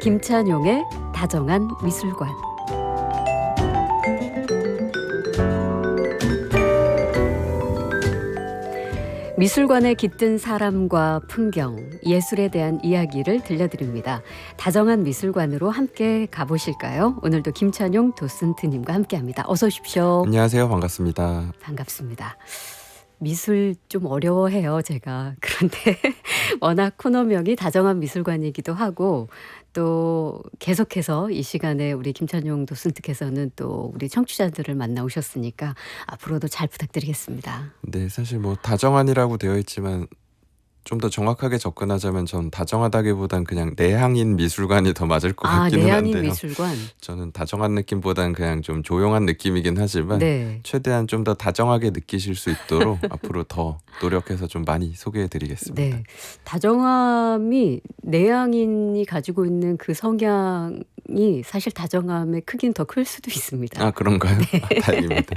김찬용의 다정한 미술관. 미술관에 깃든 사람과 풍경, 예술에 대한 이야기를 들려드립니다. 다정한 미술관으로 함께 가보실까요? 오늘도 김찬용 도슨트님과 함께합니다. 어서 오십시오. 안녕하세요. 반갑습니다. 반갑습니다. 미술 좀 어려워해요, 제가. 그런데 워낙 코너명이 다정한 미술관이기도 하고 또 계속해서 이 시간에 우리 김찬용 도슨트께서는 또 우리 청취자들을 만나오셨으니까 앞으로도 잘 부탁드리겠습니다. 네, 사실 뭐 다정한이라고 되어 있지만 좀 더 정확하게 접근하자면 전 다정하다기보단 그냥 내향인 미술관이 더 맞을 것 같기는 내향인 한데요. 미술관. 저는 다정한 느낌보단 그냥 좀 조용한 느낌이긴 하지만 네. 최대한 좀 더 다정하게 느끼실 수 있도록 앞으로 더 노력해서 좀 많이 소개해드리겠습니다. 네. 다정함이 내향인이 가지고 있는 그 성향이 사실 다정함의 크기는 더 클 수도 있습니다. 아, 그런가요? 아, 다행입니다.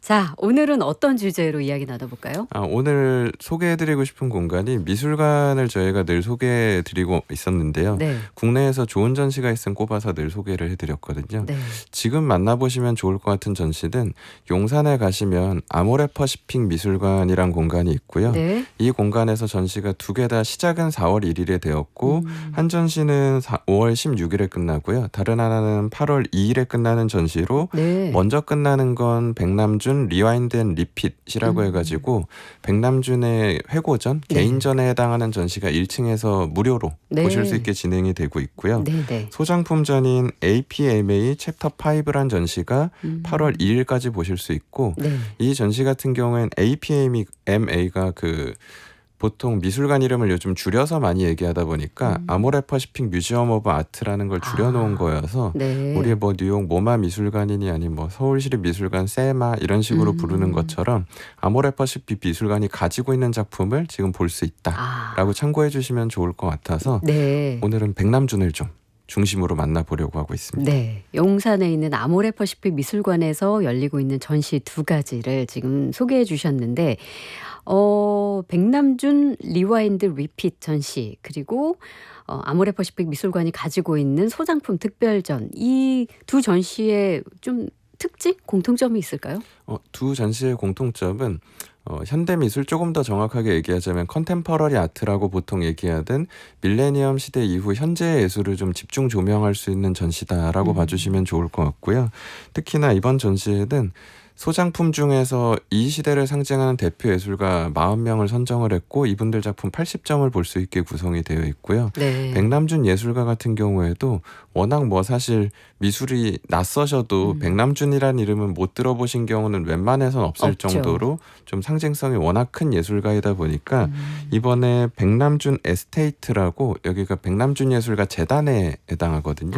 자, 오늘은 어떤 주제로 이야기 나눠볼까요? 오늘 소개해드리고 싶은 공간이 미술관을 저희가 늘 소개해드리고 있었는데요. 네. 국내에서 좋은 전시가 있으면 꼽아서 늘 소개를 해드렸거든요. 네. 지금 만나보시면 좋을 것 같은 전시는 용산에 가시면 아모레 퍼시픽 미술관이란 공간이 있고요. 네. 이 공간에서 전시가 두 개 다 시작은 4월 1일에 되었고 한 전시는 5월 16일에 끝나고요. 다른 하나는 8월 2일에 끝나는 전시로 네. 먼저 끝나는 건 백남준 리와인드 앤 리핏이라고 해가지고 백남준의 회고전, 네. 개인전에 해당하는 전시가 1층에서 무료로 네. 보실 수 있게 진행이 되고 있고요. 네. 네. 소장품전인 APMA 챕터 5란 전시가 8월 2일까지 보실 수 있고 네. 이 전시 같은 경우엔 APMA가 보통 미술관 이름을 요즘 줄여서 많이 얘기하다 보니까 아모레 퍼시픽 뮤지엄 오브 아트라는 걸 줄여놓은 거여서 네. 우리 뭐 뉴욕 모마 미술관이니 아니면 뭐 서울시립미술관 세마 이런 식으로 부르는 것처럼 아모레 퍼시픽 미술관이 가지고 있는 작품을 지금 볼 수 있다라고 참고해 주시면 좋을 것 같아서 네. 오늘은 백남준을 좀 중심으로 만나보려고 하고 있습니다. 네. 용산에 있는 아모레 퍼시픽 미술관에서 열리고 있는 전시 두 가지를 지금 소개해 주셨는데 백남준 리와인드 리핏 전시 그리고 아모레 퍼시픽 미술관이 가지고 있는 소장품 특별전 이 두 전시의 좀 특징? 공통점이 있을까요? 두 전시의 공통점은 현대미술 조금 더 정확하게 얘기하자면 컨템퍼러리 아트라고 보통 얘기하던 밀레니엄 시대 이후 현재의 예술을 좀 집중 조명할 수 있는 전시다라고 봐주시면 좋을 것 같고요. 특히나 이번 전시에는 소장품 중에서 이 시대를 상징하는 대표 예술가 40명을 선정을 했고 이분들 작품 80점을 볼 수 있게 구성이 되어 있고요. 네. 백남준 예술가 같은 경우에도 워낙 뭐 사실 미술이 낯서셔도 백남준이라는 이름은 못 들어보신 경우는 웬만해선 없을 없죠. 정도로 좀 상징성이 워낙 큰 예술가이다 보니까 이번에 백남준 에스테이트라고 여기가 백남준 예술가 재단에 해당하거든요.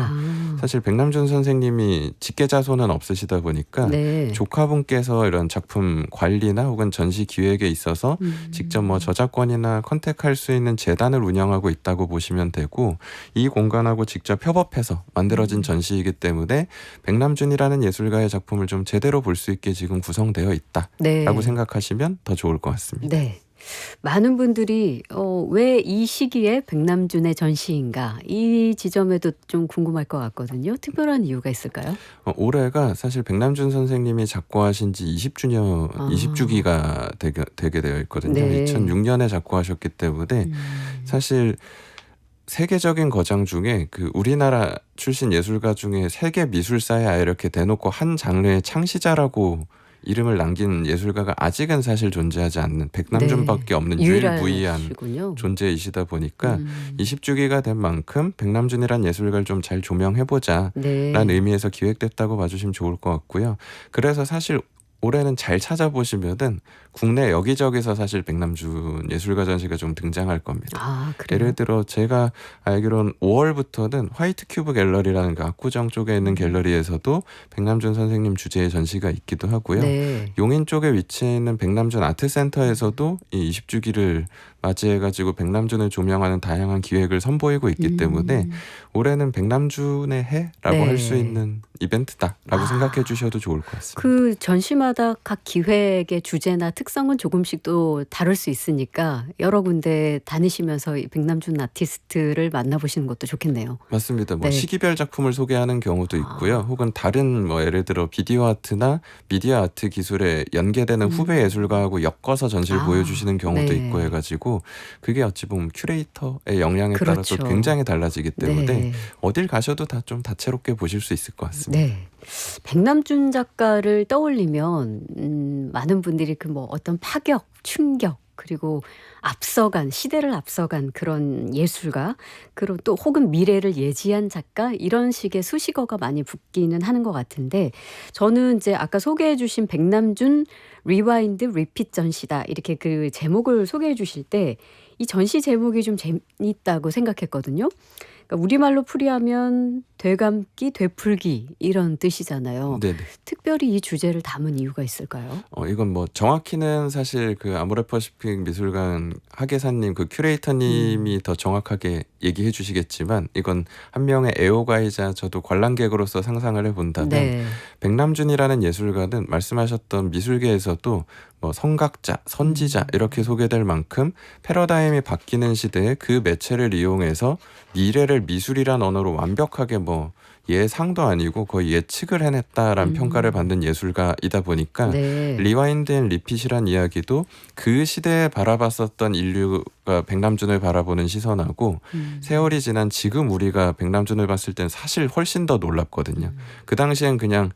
사실 백남준 선생님이 직계자손은 없으시다 보니까 네. 조카분께서 이런 작품 관리나 혹은 전시 기획에 있어서 직접 뭐 저작권이나 컨택할 수 있는 재단을 운영하고 있다고 보시면 되고 이 공간하고 직접 협업해서 만들어진 전시이기 때문에 백남준이라는 예술가의 작품을 좀 제대로 볼 수 있게 지금 구성되어 있다라고 네. 생각하시면 더 좋을 것 같습니다. 네. 많은 분들이 왜 이 시기에 백남준의 전시인가 이 지점에도 좀 궁금할 것 같거든요. 특별한 이유가 있을까요? 올해가 사실 백남준 선생님이 작고하신 지 20주기가 되게 되어 있거든요. 네. 2006년에 작고하셨기 때문에 사실 세계적인 거장 중에 그 우리나라 출신 예술가 중에 세계 미술사에 이렇게 대놓고 한 장르의 창시자라고 이름을 남긴 예술가가 아직은 사실 존재하지 않는 백남준밖에 없는 유일무이한 유일하시군요. 존재이시다 보니까 20주기가 된 만큼 백남준이란 예술가를 좀 잘 조명해보자 네. 라는 의미에서 기획됐다고 봐주시면 좋을 것 같고요. 그래서 사실 올해는 잘 찾아보시면은 국내 여기저기서 사실 백남준 예술가 전시가 좀 등장할 겁니다. 아, 그래요? 예를 들어 제가 알기로는 5월부터는 화이트 큐브 갤러리라는 그 압구정 쪽에 있는 갤러리에서도 백남준 선생님 주제의 전시가 있기도 하고요. 네. 용인 쪽에 위치해 있는 백남준 아트센터에서도 이 20주기를 맞이해가지고 백남준을 조명하는 다양한 기획을 선보이고 있기 때문에 올해는 백남준의 해라고 할 수 네. 있는 이벤트다라고 생각해 주셔도 좋을 것 같습니다. 그 전시마다 각 기획의 주제나 특성은 조금씩 또 다를 수 있으니까 여러 군데 다니시면서 이 백남준 아티스트를 만나보시는 것도 좋겠네요. 맞습니다. 뭐 네. 시기별 작품을 소개하는 경우도 있고요. 혹은 다른 뭐 예를 들어 비디오 아트나 미디어 아트 기술에 연계되는 후배 예술가하고 엮어서 전시를 아, 보여주시는 경우도 네. 있고 해가지고 그게 어찌 보면 큐레이터의 영향에 따라서 그렇죠. 굉장히 달라지기 때문에 네. 어딜 가셔도 다 좀 다채롭게 보실 수 있을 것 같습니다. 네. 백남준 작가를 떠올리면 많은 분들이 그 뭐 어떤 파격, 충격 그리고 앞서간 시대를 앞서간 그런 예술가 그리고 또 혹은 미래를 예지한 작가 이런 식의 수식어가 많이 붙기는 하는 것 같은데 저는 이제 아까 소개해 주신 백남준 리와인드 리핏 전시다 이렇게 그 제목을 소개해 주실 때 이 전시 제목이 좀 재밌다고 생각했거든요. 그러니까 우리말로 풀이하면 되감기, 되풀기 이런 뜻이잖아요. 네네. 특별히 이 주제를 담은 이유가 있을까요? 이건 뭐 정확히는 사실 그 아모레퍼시픽 미술관 하계사님 그 큐레이터님이 더 정확하게 얘기해 주시겠지만 이건 한 명의 애호가이자 저도 관람객으로서 상상을 해본다면 네. 백남준이라는 예술가는 말씀하셨던 미술계에서도 뭐 성각자, 선지자 이렇게 소개될 만큼 패러다임이 바뀌는 시대에 그 매체를 이용해서 미래를 미술이란 언어로 완벽하게 뭐 예상도 아니고 거의 예측을 해냈다라는 평가를 받는 예술가이다 보니까 네. 리와인드 앤 리핏이란 이야기도 그 시대에 바라봤었던 인류가 백남준을 바라보는 시선하고 세월이 지난 지금 우리가 백남준을 봤을 땐 사실 훨씬 더 놀랍거든요. 그 당시엔 그냥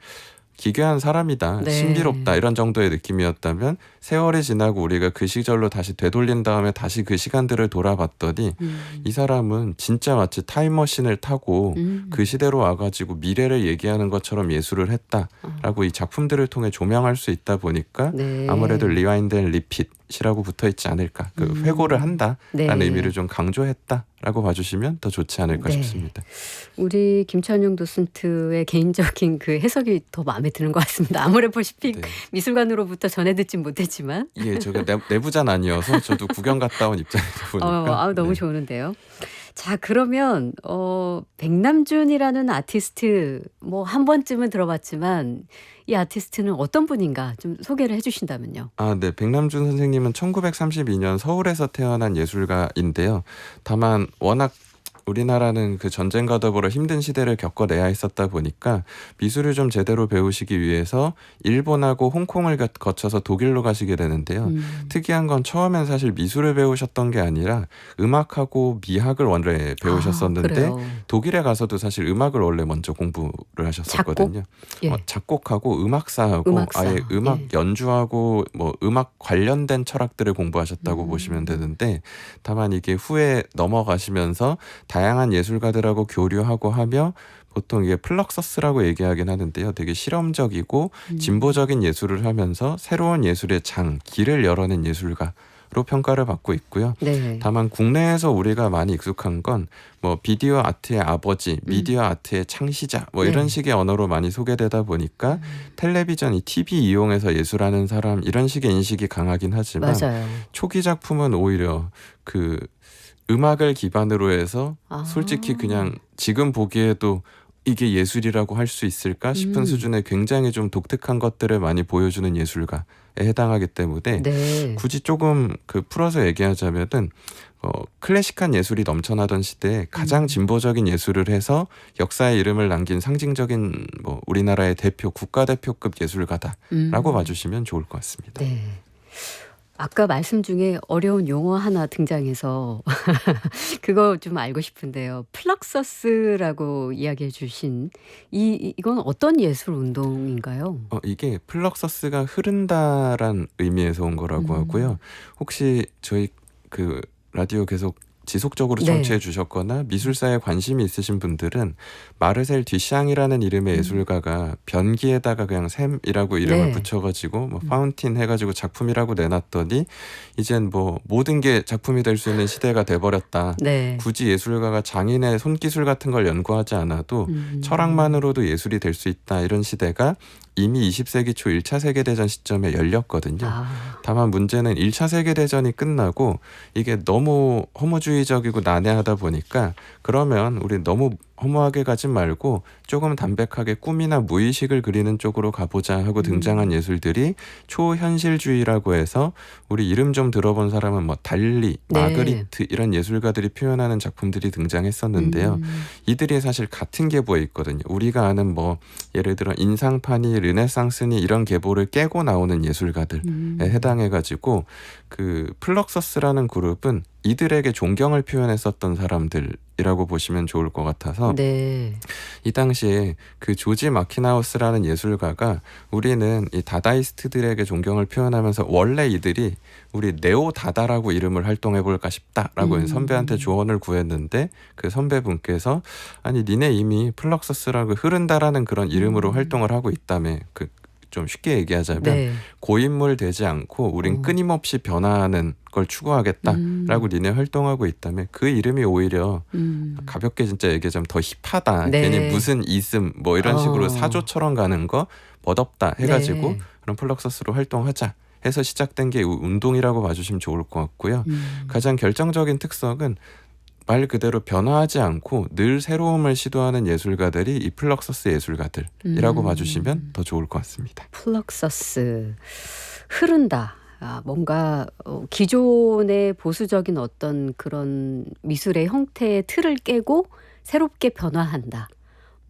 기괴한 사람이다, 네. 신비롭다 이런 정도의 느낌이었다면 세월이 지나고 우리가 그 시절로 다시 되돌린 다음에 다시 그 시간들을 돌아봤더니 이 사람은 진짜 마치 타임머신을 타고 그 시대로 와가지고 미래를 얘기하는 것처럼 예술을 했다라고 이 작품들을 통해 조명할 수 있다 보니까 네. 아무래도 리와인드 앤 리핏이라고 붙어 있지 않을까. 그 회고를 한다라는 네. 의미를 좀 강조했다라고 봐주시면 더 좋지 않을까 네. 싶습니다. 우리 김찬용 도슨트의 개인적인 그 해석이 더 마음에 드는 것 같습니다. 아모레퍼시픽 네. 미술관으로부터 전해 듣진 못했지만 예, 제가 내부자는 아니어서 저도 구경 갔다 온 입장이다 보니까 너무 네. 좋은데요. 자, 그러면 백남준이라는 아티스트 뭐 한 번쯤은 들어봤지만 이 아티스트는 어떤 분인가 좀 소개를 해주신다면요. 네. 백남준 선생님은 1932년 서울에서 태어난 예술가인데요. 다만 워낙 우리나라는 그 전쟁과 더불어 힘든 시대를 겪어내야 했었다 보니까 미술을 좀 제대로 배우시기 위해서 일본하고 홍콩을 거쳐서 독일로 가시게 되는데요. 특이한 건 처음엔 사실 미술을 배우셨던 게 아니라 음악하고 미학을 원래 배우셨었는데 그래요. 독일에 가서도 사실 음악을 원래 먼저 공부를 하셨었거든요. 예. 작곡하고 음악사하고 음악사. 아예 음악 예. 연주하고 뭐 음악 관련된 철학들을 공부하셨다고 보시면 되는데 다만 이게 후에 넘어가시면서 다양한 예술가들하고 교류하고 하며 보통 이게 플럭서스라고 얘기하긴 하는데요. 되게 실험적이고 진보적인 예술을 하면서 새로운 예술의 길을 열어낸 예술가로 평가를 받고 있고요. 네. 다만 국내에서 우리가 많이 익숙한 건 뭐 비디오 아트의 아버지, 미디어 아트의 창시자 뭐 이런 네. 식의 언어로 많이 소개되다 보니까 텔레비전, 이 TV 이용해서 예술하는 사람 이런 식의 인식이 강하긴 하지만 맞아요. 초기 작품은 오히려 그 음악을 기반으로 해서 솔직히 그냥 지금 보기에도 이게 예술이라고 할 수 있을까 싶은 수준의 굉장히 좀 독특한 것들을 많이 보여주는 예술가에 해당하기 때문에 네. 굳이 조금 그 풀어서 얘기하자면은 클래식한 예술이 넘쳐나던 시대에 가장 진보적인 예술을 해서 역사에 이름을 남긴 상징적인 뭐 우리나라의 대표 국가대표급 예술가다라고 봐주시면 좋을 것 같습니다. 네. 아까 말씀 중에 어려운 용어 하나 등장해서 그거 좀 알고 싶은데요. 플럭서스라고 이야기해 주신 이건 어떤 예술 운동인가요? 이게 플럭서스가 흐른다란 의미에서 온 거라고 하고요. 혹시 저희 그 라디오 계속 지속적으로 네. 청취해 주셨거나 미술사에 관심이 있으신 분들은 마르셀 듀샹이라는 이름의 예술가가 변기에다가 그냥 샘이라고 이름을 네. 붙여가지고 뭐 파운틴 해가지고 작품이라고 내놨더니 이젠 뭐 모든 게 작품이 될 수 있는 시대가 돼버렸다. 네. 굳이 예술가가 장인의 손기술 같은 걸 연구하지 않아도 철학만으로도 예술이 될 수 있다. 이런 시대가 이미 20세기 초 1차 세계대전 시점에 열렸거든요. 아. 다만 문제는 1차 세계대전이 끝나고 이게 너무 허무주의적이고 난해하다 보니까 그러면 우리 너무 허무하게 가지 말고 조금 담백하게 꿈이나 무의식을 그리는 쪽으로 가보자 하고 등장한 예술들이 초현실주의라고 해서 우리 이름 좀 들어본 사람은 뭐 달리, 네. 마그리트 이런 예술가들이 표현하는 작품들이 등장했었는데요. 이들이 사실 같은 계보에 있거든요. 우리가 아는 뭐 예를 들어 인상파니, 르네상스니 이런 계보를 깨고 나오는 예술가들에 해당해가지고 그 플럭서스라는 그룹은 이들에게 존경을 표현했었던 사람들이라고 보시면 좋을 것 같아서 네. 이 당시에 그 조지 마키나우스라는 예술가가 우리는 이 다다이스트들에게 존경을 표현하면서 원래 이들이 우리 네오 다다라고 이름을 활동해볼까 싶다라고 선배한테 조언을 구했는데 그 선배분께서 아니 니네 이미 플럭서스라고 흐른다라는 그런 이름으로 활동을 하고 있다며 좀 쉽게 얘기하자면 네. 고인물 되지 않고 우린 끊임없이 변화하는 걸 추구하겠다라고 니네 활동하고 있다면 그 이름이 오히려 가볍게 진짜 얘기하자면 더 힙하다. 네. 괜히 무슨 이슴 뭐 이런 식으로 사조처럼 가는 거 멋없다 해가지고 네. 그런 플럭서스로 활동하자 해서 시작된 게 운동이라고 봐주시면 좋을 것 같고요. 가장 결정적인 특성은 말 그대로 변화하지 않고 늘 새로움을 시도하는 예술가들이 이 플럭서스 예술가들이라고 봐주시면 더 좋을 것 같습니다. 플럭서스 흐른다. 뭔가 기존의 보수적인 어떤 그런 미술의 형태의 틀을 깨고 새롭게 변화한다.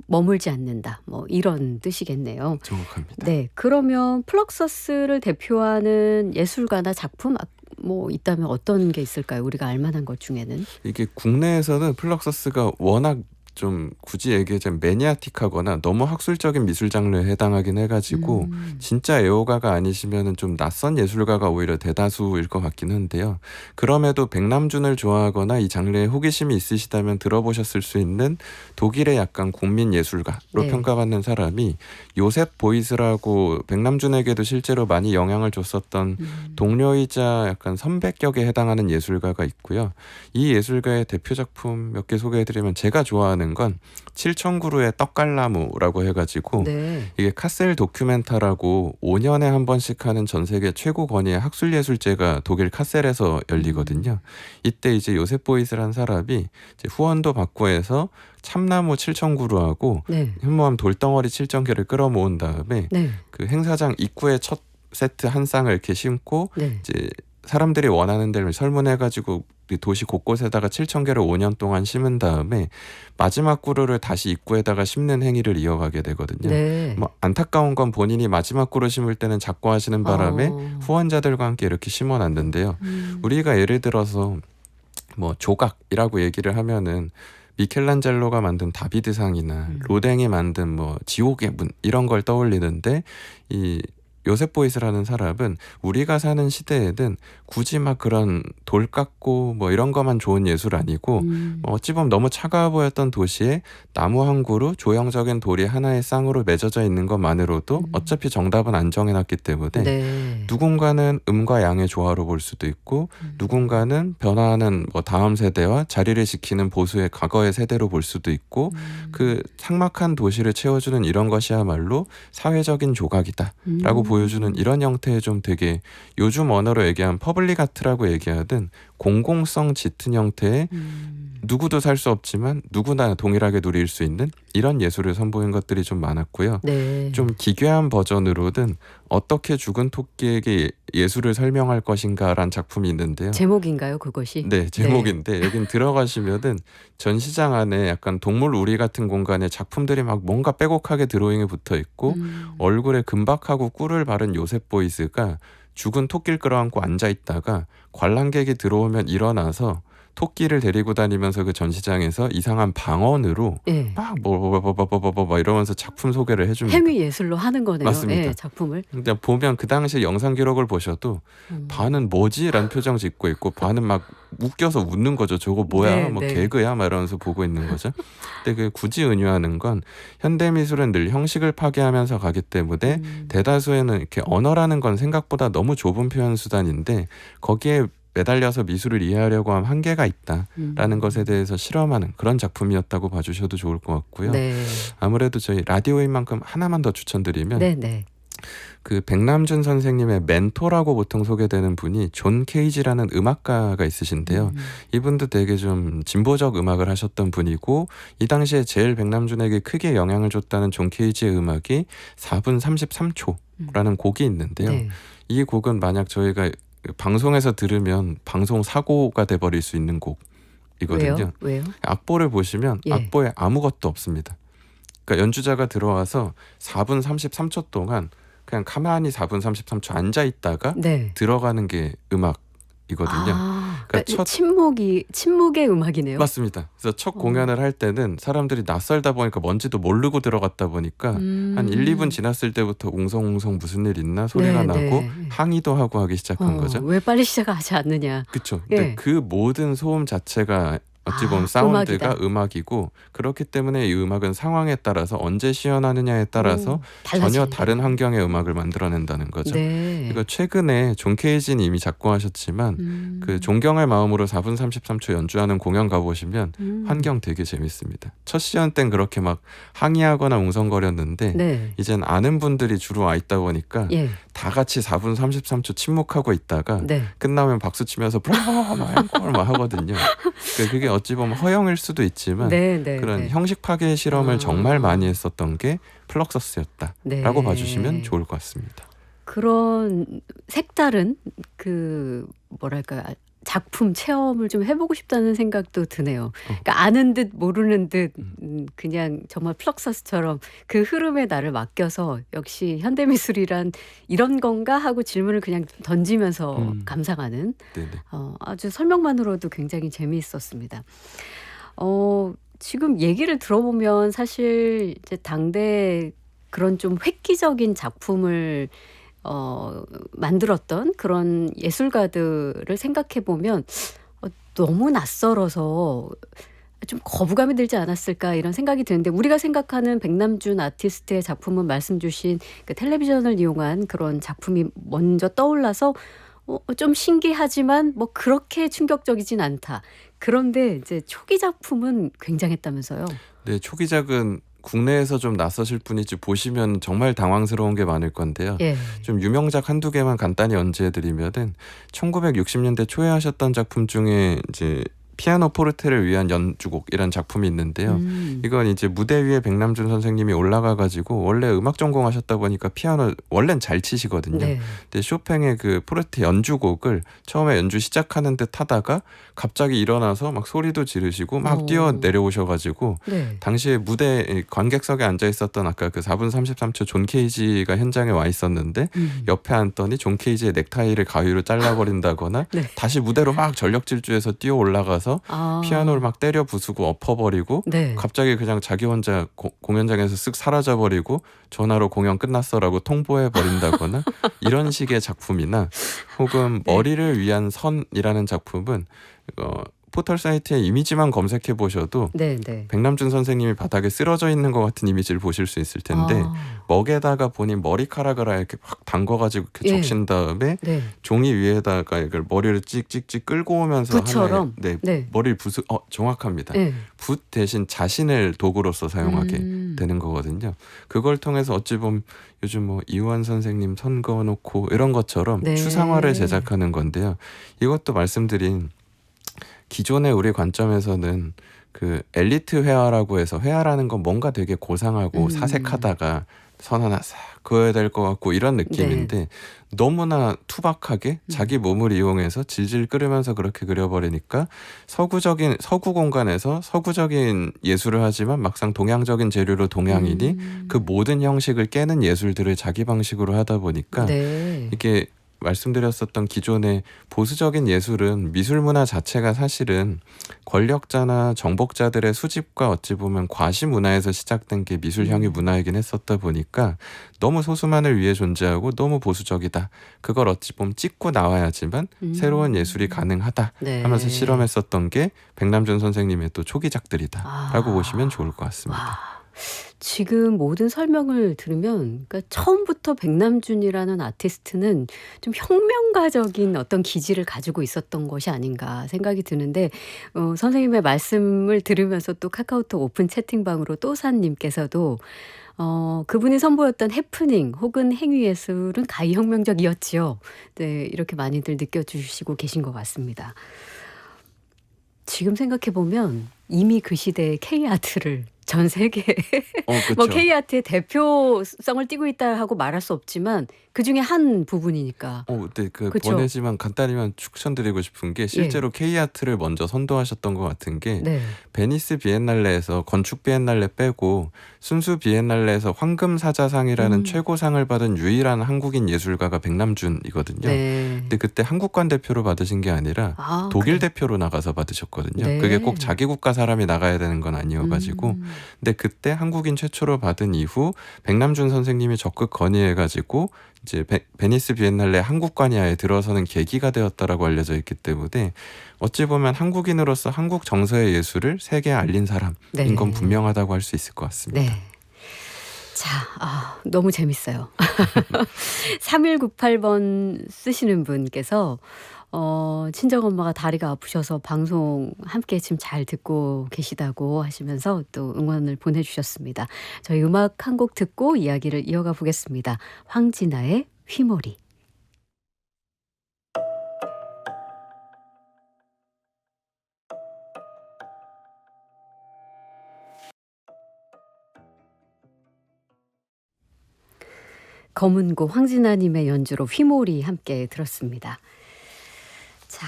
머물지 않는다. 뭐 이런 뜻이겠네요. 정확합니다. 네, 그러면 플럭서스를 대표하는 예술가나 작품 뭐 있다면 어떤 게 있을까요? 우리가 알만한 것 중에는. 이게 국내에서는 플럭서스가 워낙 좀 굳이 얘기하자면 매니아틱하거나 너무 학술적인 미술 장르에 해당하긴 해가지고 진짜 애호가가 아니시면은 좀 낯선 예술가가 오히려 대다수일 것 같긴 한데요. 그럼에도 백남준을 좋아하거나 이 장르에 호기심이 있으시다면 들어보셨을 수 있는 독일의 약간 국민 예술가로 네. 평가받는 사람이 요셉 보이스라고 백남준에게도 실제로 많이 영향을 줬었던 동료이자 약간 선배격에 해당하는 예술가가 있고요. 이 예술가의 대표 작품 몇 개 소개해드리면 제가 좋아하는 건 칠천구루의 떡갈나무라고 해가지고 네. 이게 카셀 도큐멘타라고 5년에 한 번씩 하는 전 세계 최고 권위의 학술예술제가 독일 카셀에서 열리거든요. 이때 이제 요셉 보이스라는 사람이 이제 후원도 받고 해서 참나무 7,000그루하고 네. 현무암 돌덩어리 7,000개를 끌어모은 다음에 네. 그 행사장 입구에 첫 세트 한 쌍을 이렇게 심고 네. 이제 사람들이 원하는 데를 설문해가지고 도시 곳곳에다가 7,000개를 5년 동안 심은 다음에 마지막 그루를 다시 입구에다가 심는 행위를 이어가게 되거든요. 네. 뭐 안타까운 건 본인이 마지막 그루 심을 때는 작고 하시는 바람에 후원자들과 함께 이렇게 심어놨는데요. 우리가 예를 들어서 뭐 조각이라고 얘기를 하면은 미켈란젤로가 만든 다비드상이나 로댕이 만든 뭐 지옥의 문 이런 걸 떠올리는데 이 요셉 보이스라는 사람은 우리가 사는 시대에는 굳이 막 그런 돌 깎고 뭐 이런 것만 좋은 예술 아니고 어찌 보면 너무 차가워 보였던 도시에 나무 한 그루 조형적인 돌이 하나의 쌍으로 맺어져 있는 것만으로도 어차피 정답은 안 정해놨기 때문에 네. 누군가는 음과 양의 조화로 볼 수도 있고 누군가는 변화하는 뭐 다음 세대와 자리를 지키는 보수의 과거의 세대로 볼 수도 있고 그 삭막한 도시를 채워주는 이런 것이야말로 사회적인 조각이다라고 보여주는 이런 형태의 좀 되게 요즘 언어로 얘기하면 퍼블릭 아트라고 얘기하든 공공성 짙은 형태의 누구도 살 수 없지만 누구나 동일하게 누릴 수 있는 이런 예술을 선보인 것들이 좀 많았고요. 네. 좀 기괴한 버전으로든 어떻게 죽은 토끼에게 예술을 설명할 것인가란 작품이 있는데요. 제목인가요, 그것이? 네, 제목인데 여긴 들어가시면은 전시장 안에 약간 동물 우리 같은 공간에 작품들이 막 뭔가 빼곡하게 드로잉이 붙어 있고 얼굴에 금박하고 꿀을 바른 요셉 보이스가 죽은 토끼를 끌어안고 앉아 있다가 관람객이 들어오면 일어나서 토끼를 데리고 다니면서 그 전시장에서 이상한 방언으로 네. 막 뭐 이러면서 작품 소개를 해줍니다. 행위 예술로 하는 거네요. 맞습니다. 네, 작품을. 근데 보면 그 당시 영상 기록을 보셔도 반은 뭐지? 라는 표정 짓고 있고 반은 막 웃겨서 웃는 거죠. 저거 뭐야? 네, 뭐 네. 개그야? 막 이러면서 보고 있는 거죠. 근데 그 굳이 은유하는 건 현대미술은 늘 형식을 파괴하면서 가기 때문에 대다수에는 이렇게 언어라는 건 생각보다 너무 좁은 표현 수단인데 거기에 매달려서 미술을 이해하려고 하면 한계가 있다라는 것에 대해서 실험하는 그런 작품이었다고 봐주셔도 좋을 것 같고요. 네. 아무래도 저희 라디오인 만큼 하나만 더 추천드리면 네, 네. 그 백남준 선생님의 멘토라고 보통 소개되는 분이 존 케이지라는 음악가가 있으신데요. 이분도 되게 좀 진보적 음악을 하셨던 분이고 이 당시에 제일 백남준에게 크게 영향을 줬다는 존 케이지의 음악이 4분 33초라는 곡이 있는데요. 네. 이 곡은 만약 저희가 방송에서 들으면 방송 사고가 돼버릴 수 있는 곡이거든요. 왜요? 악보를 보시면 예. 악보에 아무것도 없습니다. 그러니까 연주자가 들어와서 4분 33초 동안 그냥 가만히 4분 33초 앉아 있다가 네. 들어가는 게 음악이거든요. 그러니까 첫- 침묵의 음악이네요. 맞습니다. 그래서 첫 공연을 할 때는 사람들이 낯설다 보니까 뭔지도 모르고 들어갔다 보니까 한 1, 2분 지났을 때부터 웅성웅성 무슨 일 있나 소리가 네, 나고 네. 항의도 하고 하기 시작한 거죠. 왜 빨리 시작하지 않느냐. 그렇죠. 근데 예. 그 모든 소음 자체가 어찌 보면 아, 사운드가 음악이다. 음악이고 그렇기 때문에 이 음악은 상황에 따라서 언제 시연하느냐에 따라서 전혀 달라진다. 다른 환경의 음악을 만들어낸다는 거죠. 네. 이거 최근에 존 케이지는 이미 작곡하셨지만 그 존경의 마음으로 4분 33초 연주하는 공연 가보시면 환경 되게 재밌습니다. 첫 시연 땐 그렇게 막 항의하거나 웅성거렸는데 네. 이젠 아는 분들이 주로 와 있다 보니까 예. 다 같이 4분 33초 침묵하고 있다가 네. 끝나면 박수 치면서 브라보 막 하거든요. 그게 어찌 보면 허영일 수도 있지만 네, 네. 그런 네. 형식 파괴 실험을 아. 정말 많이 했었던 게 플럭서스였다라고 네. 봐주시면 좋을 것 같습니다. 그런 색다른 그 뭐랄까 작품 체험을 좀 해보고 싶다는 생각도 드네요. 그러니까 아는 듯 모르는 듯 그냥 정말 플럭서스처럼 그 흐름에 나를 맡겨서 역시 현대미술이란 이런 건가 하고 질문을 그냥 던지면서 감상하는 네네. 아주 설명만으로도 굉장히 재미있었습니다. 지금 얘기를 들어보면 사실 이제 당대 그런 좀 획기적인 작품을 만들었던 그런 예술가들을 생각해 보면 너무 낯설어서 좀 거부감이 들지 않았을까 이런 생각이 드는데 우리가 생각하는 백남준 아티스트의 작품은 말씀 주신 그 텔레비전을 이용한 그런 작품이 먼저 떠올라서 좀 신기하지만 뭐 그렇게 충격적이진 않다. 그런데 이제 초기 작품은 굉장했다면서요. 네, 초기작은 국내에서 좀 낯서실 뿐이지 보시면 정말 당황스러운 게 많을 건데요. 예. 좀 유명작 한두 개만 간단히 언지해드리면은 1960년대 초에 하셨던 작품 중에 이제 피아노 포르테를 위한 연주곡이라는 작품이 있는데요. 이건 이제 무대 위에 백남준 선생님이 올라가가지고 원래 음악 전공하셨다 보니까 피아노 원래는 잘 치시거든요. 네. 근데 쇼팽의 그 포르테 연주곡을 처음에 연주 시작하는 듯 하다가 갑자기 일어나서 막 소리도 지르시고 막 뛰어 내려오셔가지고 네. 당시에 무대 관객석에 앉아 있었던 아까 그 4분 33초 존 케이지가 현장에 와 있었는데 옆에 앉더니 존 케이지의 넥타이를 가위로 잘라버린다거나 네. 다시 무대로 막 전력 질주해서 뛰어 올라가서 피아노를 막 때려 부수고 엎어버리고 네. 갑자기 그냥 자기 혼자 공연장에서 쓱 사라져버리고 전화로 공연 끝났어라고 통보해버린다거나 이런 식의 작품이나 혹은 머리를 위한 선이라는 작품은 포털 사이트의 이미지만 검색해 보셔도 네, 네. 백남준 선생님이 바닥에 쓰러져 있는 것 같은 이미지를 보실 수 있을 텐데 먹에다가 본인 머리카락을 이렇게 확 담궈가지고 이렇게 예. 적신 다음에 네. 종이 위에다가 이걸 머리를 찍찍찍 끌고 오면서 붓처럼? 하나의, 네. 머리를 정확합니다. 네. 붓 대신 자신을 도구로서 사용하게 되는 거거든요. 그걸 통해서 어찌 보면 요즘 뭐 이완 선생님 선 그어놓고 이런 것처럼 네. 추상화를 제작하는 건데요. 이것도 말씀드린 기존의 우리 관점에서는 그 엘리트 회화라고 해서 회화라는 건 뭔가 되게 고상하고 사색하다가 선 하나 싹 그어야 될 것 같고 이런 느낌인데 너무나 투박하게 자기 몸을 이용해서 질질 끓으면서 그렇게 그려버리니까 서구 공간에서 서구적인 예술을 하지만 막상 동양적인 재료로 동양인이 그 모든 형식을 깨는 예술들을 자기 방식으로 하다 보니까 네. 이게 말씀드렸었던 기존의 보수적인 예술은 미술 문화 자체가 사실은 권력자나 정복자들의 수집과 어찌 보면 과시 문화에서 시작된 게 미술 향유 문화이긴 했었다 보니까 너무 소수만을 위해 존재하고 너무 보수적이다. 그걸 어찌 보면 찍고 나와야지만 새로운 예술이 가능하다 네. 하면서 실험했었던 게 백남준 선생님의 또 초기작들이다라고 보시면 좋을 것 같습니다. 지금 모든 설명을 들으면 그러니까 처음부터 백남준이라는 아티스트는 좀 혁명가적인 어떤 기질을 가지고 있었던 것이 아닌가 생각이 드는데 선생님의 말씀을 들으면서 또 카카오톡 오픈 채팅방으로 또사님께서도 그분이 선보였던 해프닝 혹은 행위예술은 가히 혁명적이었지요. 네, 이렇게 많이들 느껴주시고 계신 것 같습니다. 지금 생각해 보면 이미 그 시대의 K아트를 전 세계에 뭐 그쵸. K아트의 대표성을 띠고 있다 하고 말할 수 없지만 그중에 한 부분이니까. 네, 그쵸? 보내지만 간단히만 추천드리고 싶은 게 예. 실제로 K아트를 먼저 선도하셨던 것 같은 게 네. 베니스 비엔날레에서 건축 비엔날레 빼고 순수 비엔날레에서 황금사자상이라는 최고상을 받은 유일한 한국인 예술가가 백남준이거든요. 네. 근데 그때 한국관 대표로 받으신 게 아니라 아, 독일 그래요? 대표로 나가서 받으셨거든요. 네. 그게 꼭 자기 국가 사람이 나가야 되는 건 아니어가지고 음. 근데 그때 한국인 최초로 받은 이후 백남준 선생님이 적극 건의해가지고 이제 베니스 비엔날레 한국관야에 들어서는 계기가 되었다라고 알려져 있기 때문에 어찌 보면 한국인으로서 한국 정서의 예술을 세계에 알린 사람인 네. 건 분명하다고 할 수 있을 것 같습니다. 네. 자, 너무 재밌어요. 3198번 쓰시는 분께서 친정엄마가 다리가 아프셔서 방송 함께 지금 잘 듣고 계시다고 하시면서 또 응원을 보내주셨습니다. 저희 음악 한 곡 듣고 이야기를 이어가 보겠습니다. 황진아의 휘몰이. 검은고 황진아님의 연주로 휘몰이 함께 들었습니다. 자,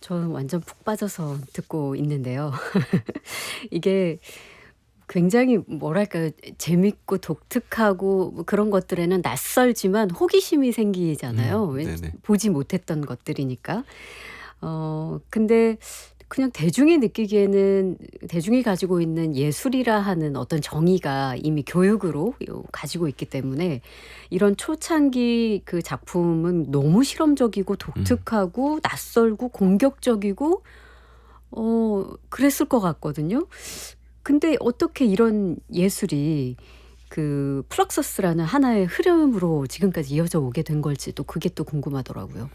저는 완전 푹 빠져서 듣고 있는데요. 이게 굉장히 뭐랄까요, 재밌고 독특하고 뭐 그런 것들에는 낯설지만 호기심이 생기잖아요. 네네. 보지 못했던 것들이니까. 근데 그냥 대중이 느끼기에는 대중이 가지고 있는 예술이라 하는 어떤 정의가 이미 교육으로 가지고 있기 때문에 이런 초창기 그 작품은 너무 실험적이고 독특하고 낯설고 공격적이고 그랬을 것 같거든요. 근데 어떻게 이런 예술이 그 플럭서스라는 하나의 흐름으로 지금까지 이어져 오게 된 걸지 또 그게 또 궁금하더라고요.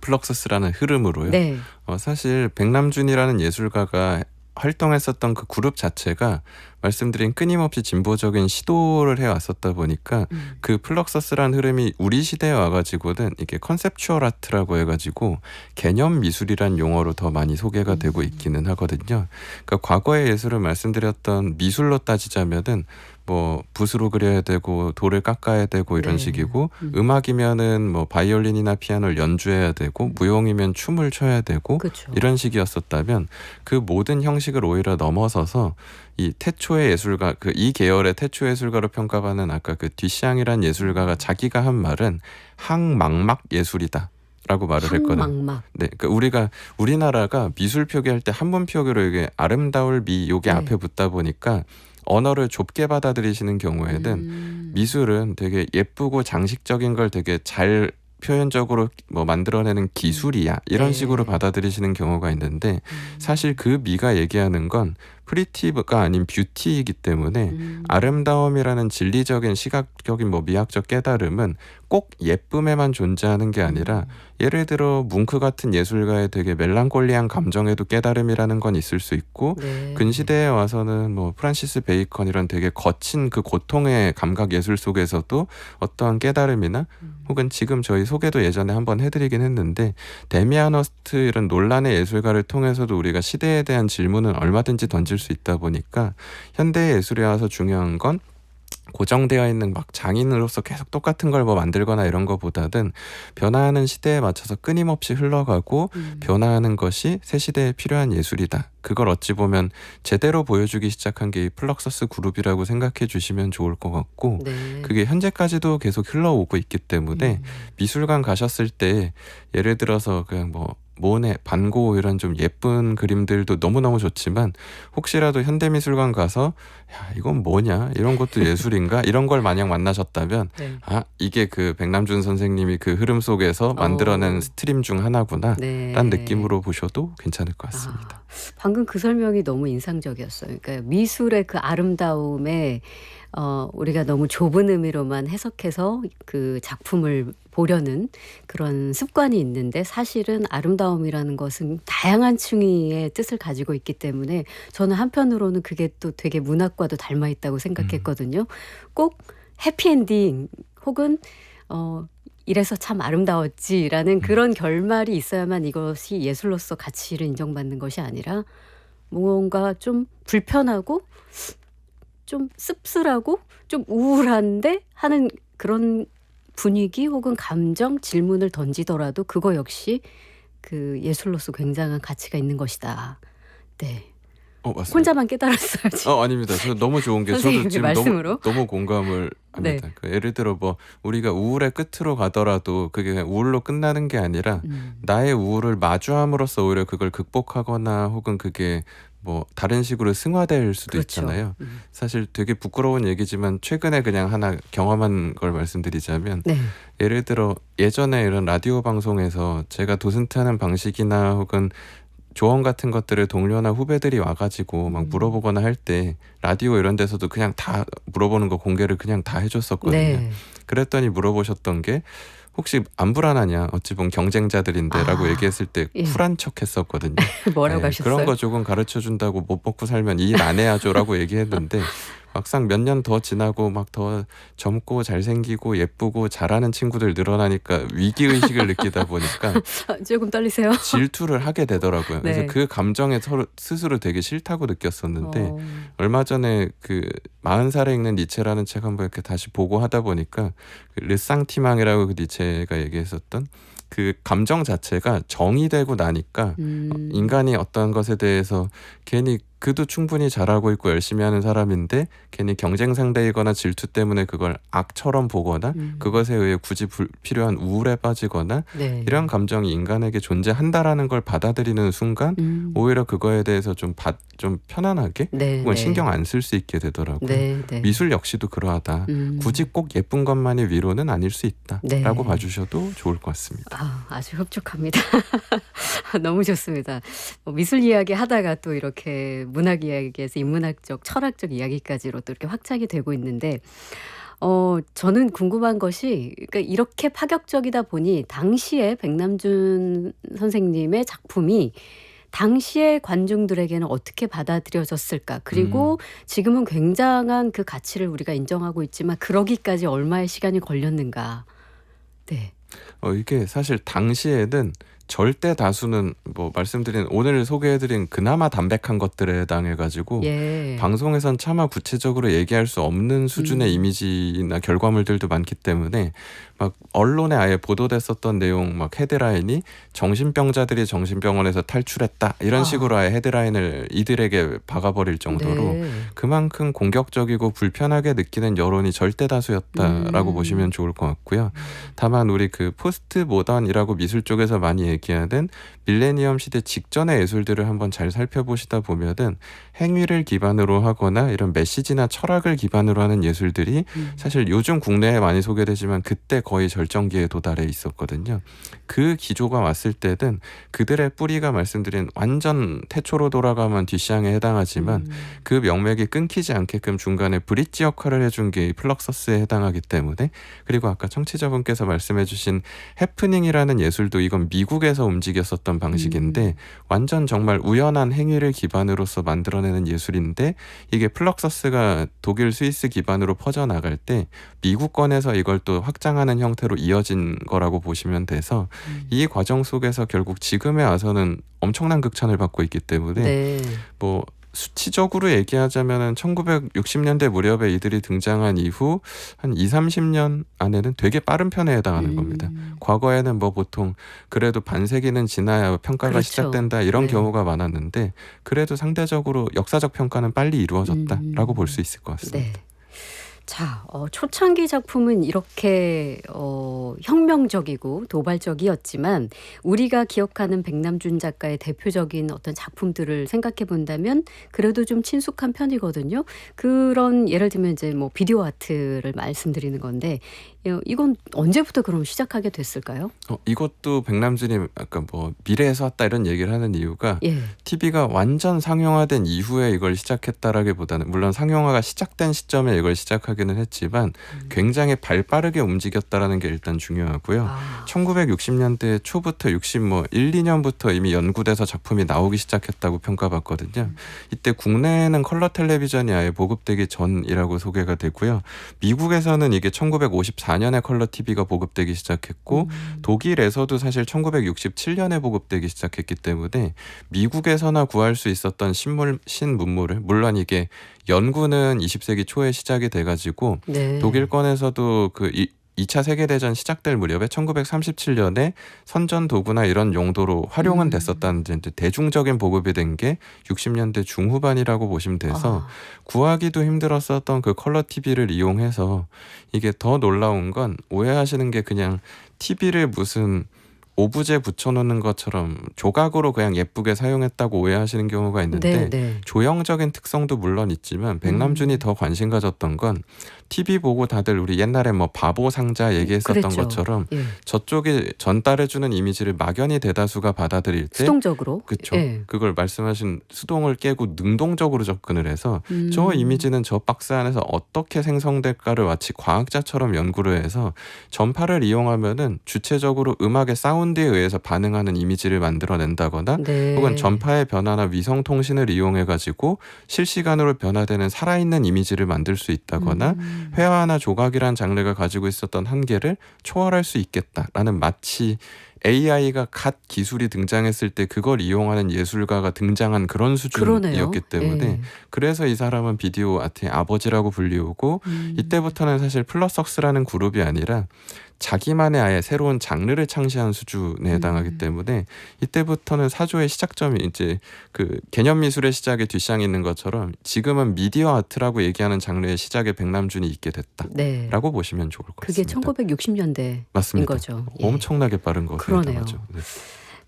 플럭서스라는 흐름으로요. 네. 사실 백남준이라는 예술가가 활동했었던 그 그룹 자체가 말씀드린 끊임없이 진보적인 시도를 해왔었다 보니까 그 플럭서스라는 흐름이 우리 시대에 와가지고는 이게 컨셉추얼 아트라고 해가지고 개념 미술이란 용어로 더 많이 소개가 되고 있기는 하거든요. 그러니까 과거의 예술을 말씀드렸던 미술로 따지자면은 뭐 붓으로 그려야 되고 돌을 깎아야 되고 이런 네. 식이고 음악이면은 뭐 바이올린이나 피아노를 연주해야 되고 무용이면 춤을 춰야 되고 그렇죠. 이런 식이었었다면 그 모든 형식을 오히려 넘어서서 이 태초의 예술가, 이 계열의 태초 예술가로 평가받는 아까 그 뒤샹이란 예술가가 자기가 한 말은 항망막 예술이다라고 말을 했거든. 항망막. 네, 그러니까 우리나라가 미술 표기할 때 한문 표기로 이게 아름다울 미 요게 네. 앞에 붙다 보니까 언어를 좁게 받아들이시는 경우에는 미술은 되게 예쁘고 장식적인 걸 되게 잘 표현적으로 뭐 만들어내는 기술이야 이런 네. 식으로 받아들이시는 경우가 있는데 사실 그 미가 얘기하는 건 프리티가 아닌 뷰티이기 때문에 아름다움이라는 진리적인 시각적인 뭐 미학적 깨달음은 꼭 예쁨에만 존재하는 게 아니라 예를 들어 뭉크 같은 예술가의 되게 멜랑콜리한 감정에도 깨달음이라는 건 있을 수 있고 네. 근시대에 와서는 뭐 프란시스 베이컨 이런 되게 거친 그 고통의 감각 예술 속에서도 어떠한 깨달음이나 혹은 지금 저희 소개도 예전에 한번 해드리긴 했는데 데미안 허스트 이런 논란의 예술가를 통해서도 우리가 시대에 대한 질문은 얼마든지 던질 수 있다 보니까 현대 예술에 와서 중요한 건 고정되어 있는 막 장인으로서 계속 똑같은 걸 뭐 만들거나 이런 거보다는 변화하는 시대에 맞춰서 끊임없이 흘러가고 변화하는 것이 새 시대에 필요한 예술이다. 그걸 어찌 보면 제대로 보여주기 시작한 게 이 플럭서스 그룹이라고 생각해 주시면 좋을 것 같고 네. 그게 현재까지도 계속 흘러오고 있기 때문에 미술관 가셨을 때 예를 들어서 그냥 뭐 모네, 반고 이런 좀 예쁜 그림들도 너무너무 좋지만 혹시라도 현대미술관 가서 야 이건 뭐냐 이런 것도 예술인가 이런 걸 만약 만나셨다면 네. 이게 그 백남준 선생님이 그 흐름 속에서 만들어낸 스트림 중 하나구나 네. 라는 느낌으로 보셔도 괜찮을 것 같습니다. 방금 그 설명이 너무 인상적이었어요. 그러니까 미술의 그 아름다움에 우리가 너무 좁은 의미로만 해석해서 그 작품을 보려는 그런 습관이 있는데 사실은 아름다움이라는 것은 다양한 층위의 뜻을 가지고 있기 때문에 저는 한편으로는 그게 또 되게 문학과도 닮아 있다고 음. 생각했거든요. 꼭 해피엔딩 혹은 이래서 참 아름다웠지라는 그런 결말이 있어야만 이것이 예술로서 가치를 인정받는 것이 아니라 뭔가 좀 불편하고 좀 씁쓸하고 좀 우울한데 하는 그런 분위기 혹은 감정, 질문을 던지더라도 그거 역시 그 예술로서 굉장한 가치가 있는 것이다. 네. 맞습니다. 혼자만 깨달았어요 지금. 아닙니다. 저 너무 좋은 게 저도 선생님의 지금 말씀으로. 너무 공감을 네. 합니다. 예를 들어 뭐 우리가 우울의 끝으로 가더라도 그게 그냥 우울로 끝나는 게 아니라 나의 우울을 마주함으로써 오히려 그걸 극복하거나 혹은 그게 뭐 다른 식으로 승화될 수도 그렇죠. 있잖아요. 사실 되게 부끄러운 얘기지만 최근에 그냥 하나 경험한 걸 말씀드리자면 네. 예를 들어 예전에 이런 라디오 방송에서 제가 도슨트하는 방식이나 혹은 조언 같은 것들을 동료나 후배들이 와가지고 막 물어보거나 할 때 라디오 이런 데서도 그냥 다 물어보는 거 공개를 그냥 다 해줬었거든요. 네. 그랬더니 물어보셨던 게 혹시 안 불안하냐? 어찌 보면 경쟁자들인데라고 얘기했을 때 예. 쿨한 척했었거든요. 뭐라고 네, 하셨어요? 그런 거 조금 가르쳐 준다고 못 먹고 살면 일 안 해야죠라고 얘기했는데 막상 몇 년 더 지나고 막 더 젊고 잘생기고 예쁘고 잘하는 친구들 늘어나니까 위기의식을 느끼다 보니까 조금 떨리세요? 질투를 하게 되더라고요. 그래서 네. 그 감정에 서로 스스로 되게 싫다고 느꼈었는데 어. 얼마 전에 그 40살에 읽는 니체라는 책 한번 이렇게 다시 보고 하다 보니까 그 르상티망이라고 그 니체가 얘기했었던 그 감정 자체가 정의되고 나니까 인간이 어떤 것에 대해서 괜히 그도 충분히 잘하고 있고 열심히 하는 사람인데 괜히 경쟁 상대이거나 질투 때문에 그걸 악처럼 보거나 그것에 의해 굳이 불필요한 우울에 빠지거나 네. 이런 감정이 인간에게 존재한다라는 걸 받아들이는 순간 오히려 그거에 대해서 좀 편안하게 네. 혹은 네. 신경 안 쓸 수 있게 되더라고요. 네. 네. 미술 역시도 그러하다. 굳이 꼭 예쁜 것만이 위로는 아닐 수 있다라고 네. 봐주셔도 좋을 것 같습니다. 아주 흡족합니다. 너무 좋습니다. 미술 이야기 하다가 또 이렇게 문학 이야기에서 인문학적, 철학적 이야기까지로 또 이렇게 확장이 되고 있는데 저는 궁금한 것이 그러니까 이렇게 파격적이다 보니 당시에 백남준 선생님의 작품이 당시의 관중들에게는 어떻게 받아들여졌을까? 그리고 지금은 굉장한 그 가치를 우리가 인정하고 있지만 그러기까지 얼마의 시간이 걸렸는가? 네. 이게 사실 당시에는 절대 다수는 뭐 말씀드린 오늘 소개해드린 그나마 담백한 것들에 해당해가지고 예. 방송에선 차마 구체적으로 얘기할 수 없는 수준의 이미지나 결과물들도 많기 때문에 막 언론에 아예 보도됐었던 내용 막 헤드라인이 정신병자들이 정신병원에서 탈출했다 이런 식으로 아예 헤드라인을 이들에게 박아버릴 정도로 네. 그만큼 공격적이고 불편하게 느끼는 여론이 절대 다수였다라고 보시면 좋을 것 같고요. 다만 우리 그 포스트 모던이라고 미술 쪽에서 많이 얘기하는 밀레니엄 시대 직전의 예술들을 한번 잘 살펴보시다 보면은 행위를 기반으로 하거나 이런 메시지나 철학을 기반으로 하는 예술들이 사실 요즘 국내에 많이 소개되지만 그때 거의 절정기에 도달해 있었거든요. 그 기조가 왔을 때는 그들의 뿌리가 말씀드린 완전 태초로 돌아가면 뒷샹에 해당하지만 그 명맥이 끊기지 않게끔 중간에 브릿지 역할을 해준 게 플럭서스에 해당하기 때문에 그리고 아까 청취자분께서 말씀해주신 해프닝이라는 예술도 이건 미국에서 움직였었던 방식인데 완전 정말 우연한 행위를 기반으로서 만들어내는 예술인데 이게 플럭서스가 독일 스위스 기반으로 퍼져나갈 때 미국권에서 이걸 또 확장하는 형태로 이어진 거라고 보시면 돼서 이 과정 속에서 결국 지금에 와서는 엄청난 극찬을 받고 있기 때문에 네. 뭐 수치적으로 얘기하자면은 1960년대 무렵에 이들이 등장한 이후 한 20-30년 안에는 되게 빠른 편에 해당하는 겁니다. 과거에는 뭐 보통 그래도 반세기는 지나야 평가가 그렇죠. 시작된다 이런 네. 경우가 많았는데 그래도 상대적으로 역사적 평가는 빨리 이루어졌다라고 볼 수 있을 것 같습니다. 네. 자, 초창기 작품은 이렇게 혁명적이고 도발적이었지만 우리가 기억하는 백남준 작가의 대표적인 어떤 작품들을 생각해 본다면 그래도 좀 친숙한 편이거든요. 그런 예를 들면 이제 뭐 비디오 아트를 말씀드리는 건데 이건 언제부터 그럼 시작하게 됐을까요? 이것도 백남준이 아까 뭐 미래에서 왔다 이런 얘기를 하는 이유가 예. TV가 완전 상용화된 이후에 이걸 시작했다라기보다는 물론 상용화가 시작된 시점에 이걸 시작하기는 했지만 굉장히 발빠르게 움직였다라는 게 일단 중요하고요. 아. 1960년대 초부터 60 뭐 1, 2년부터 이미 연구돼서 작품이 나오기 시작했다고 평가받거든요. 이때 국내에는 컬러 텔레비전이 아예 보급되기 전이라고 소개가 되고요. 미국에서는 이게 1954년에 컬러 TV가 보급되기 시작했고 독일에서도 사실 1967년에 보급되기 시작했기 때문에 미국에서나 구할 수 있었던 신문물을 물론 이게 연구는 20세기 초에 시작이 돼가지고 네. 독일권에서도 2차 세계대전 시작될 무렵에 1937년에 선전 도구나 이런 용도로 활용은 됐었다는 이제 대중적인 보급이 된 게 60년대 중후반이라고 보시면 돼서 구하기도 힘들었었던 그 컬러 TV를 이용해서 이게 더 놀라운 건 오해하시는 게 그냥 TV를 무슨 오브제 붙여놓는 것처럼 조각으로 그냥 예쁘게 사용했다고 오해하시는 경우가 있는데 네. 조형적인 특성도 물론 있지만 백남준이 더 관심 가졌던 건 TV 보고 다들 우리 옛날에 뭐 바보 상자 얘기했었던 그랬죠. 것처럼 예. 저쪽이 전달해주는 이미지를 막연히 대다수가 받아들일 때 수동적으로. 그쵸. 예. 그걸 말씀하신 수동을 깨고 능동적으로 접근을 해서 저 이미지는 저 박스 안에서 어떻게 생성될까를 마치 과학자처럼 연구를 해서 전파를 이용하면은 주체적으로 음악의 사운드에 의해서 반응하는 이미지를 만들어낸다거나 네. 혹은 전파의 변화나 위성 통신을 이용해가지고 실시간으로 변화되는 살아있는 이미지를 만들 수 있다거나 회화나 조각이란 장르가 가지고 있었던 한계를 초월할 수 있겠다라는 마치 AI가 갓 기술이 등장했을 때 그걸 이용하는 예술가가 등장한 그런 수준이었기 때문에 예. 그래서 이 사람은 비디오 아트의 아버지라고 불리우고 이때부터는 사실 플러석스라는 그룹이 아니라 자기만의 아예 새로운 장르를 창시한 수준에 해당하기 때문에 이때부터는 사조의 시작점이 이제 그 개념 미술의 시작에 뒷장이 있는 것처럼 지금은 미디어 아트라고 얘기하는 장르의 시작에 백남준이 있게 됐다라고 네. 보시면 좋을 것 그게 같습니다. 1960년대인 맞습니다. 거죠. 예. 엄청나게 빠른 것에 그러네요. 해당하죠. 네.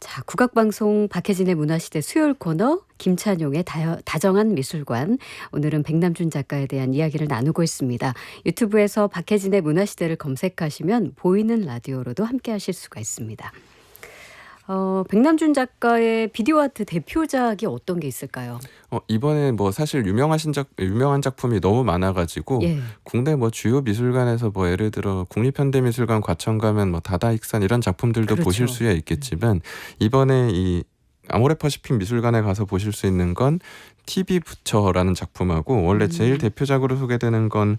자, 국악방송 박혜진의 문화시대 수요일 코너 김찬용의 다정한 미술관. 오늘은 백남준 작가에 대한 이야기를 나누고 있습니다. 유튜브에서 박혜진의 문화시대를 검색하시면 보이는 라디오로도 함께 하실 수가 있습니다. 백남준 작가의 비디오 아트 대표작이 어떤 게 있을까요? 이번에 뭐 사실 유명한 작품이 너무 많아가지고 예. 국내 뭐 주요 미술관에서 뭐 예를 들어 국립현대미술관 과천 가면 뭐 다다익산 이런 작품들도 그렇죠. 보실 수야 있겠지만 이번에 이 아모레퍼시픽 미술관에 가서 보실 수 있는 건 TV 부처라는 작품하고 원래 제일 대표작으로 소개되는 건